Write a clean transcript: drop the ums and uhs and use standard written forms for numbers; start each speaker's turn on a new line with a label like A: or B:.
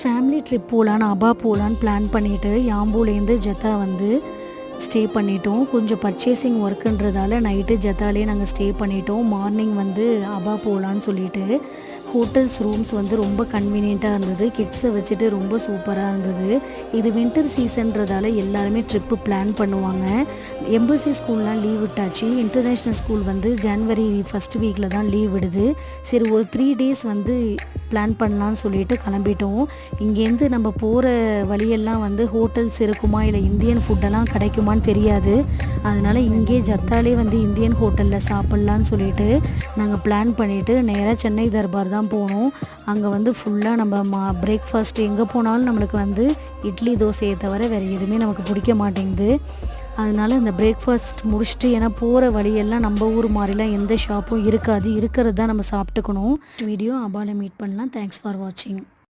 A: Family trip போகலான்னு அபா போகலான்னு plan பண்ணிவிட்டு யாம்பூலேருந்து ஜெத்தா வந்து ஸ்டே பண்ணிட்டோம். கொஞ்சம் பர்ச்சேசிங் ஒர்க்குன்றதால நைட்டு ஜெத்தாலே நாங்கள் ஸ்டே பண்ணிட்டோம். மார்னிங் வந்து அபா போகலான்னு சொல்லிட்டு ஹோட்டல்ஸ் ரூம்ஸ் வந்து ரொம்ப கன்வீனியண்ட்டாக இருந்தது. கிட்ஸை வச்சுட்டு ரொம்ப சூப்பராக இருந்தது. இது வின்டர் சீசன்றதால எல்லாருமே ட்ரிப்பு பிளான் பண்ணுவாங்க. எம்பசி ஸ்கூல்லாம் லீவ் விட்டாச்சு. இன்டர்நேஷ்னல் ஸ்கூல் வந்து ஜனவரி ஃபஸ்ட் வீக்கில் தான் லீவ் விடுது. சரி ஒரு 3 டேஸ் வந்து பிளான் பண்ணலான்னு சொல்லிட்டு கிளம்பிட்டோம். இங்கேருந்து நம்ம போகிற வழியெல்லாம் வந்து ஹோட்டல்ஸ் இருக்குமா இல்லை இந்தியன் ஃபுட்டெல்லாம் கிடைக்குமான்னு தெரியாது. அதனால் இங்கே ஜத்தாலே வந்து இந்தியன் ஹோட்டலில் சாப்பிட்லான்னு சொல்லிட்டு நாங்கள் பிளான் பண்ணிவிட்டு நேராக சென்னை தர்பார் தான் போனோம். அங்கே வந்து ஃபுல்லாக நம்ம பிரேக்ஃபாஸ்ட் எங்கே போனாலும் நம்மளுக்கு வந்து இட்லி தோசையை தவிர வேறு எதுவுமே நமக்கு பிடிக்க மாட்டேங்குது. அதனால் இந்த பிரேக்ஃபாஸ்ட் முடிச்சுட்டு ஏன்னா போகிற வழியெல்லாம் நம்ம ஊர் மாதிரிலாம் எந்த ஷாப்பும் இருக்காது. இருக்கிறது தான் நம்ம சாப்பிட்டுக்கணும். வீடியோ அபால மீட் பண்ணலாம். தேங்க்ஸ் ஃபார் வாட்சிங்.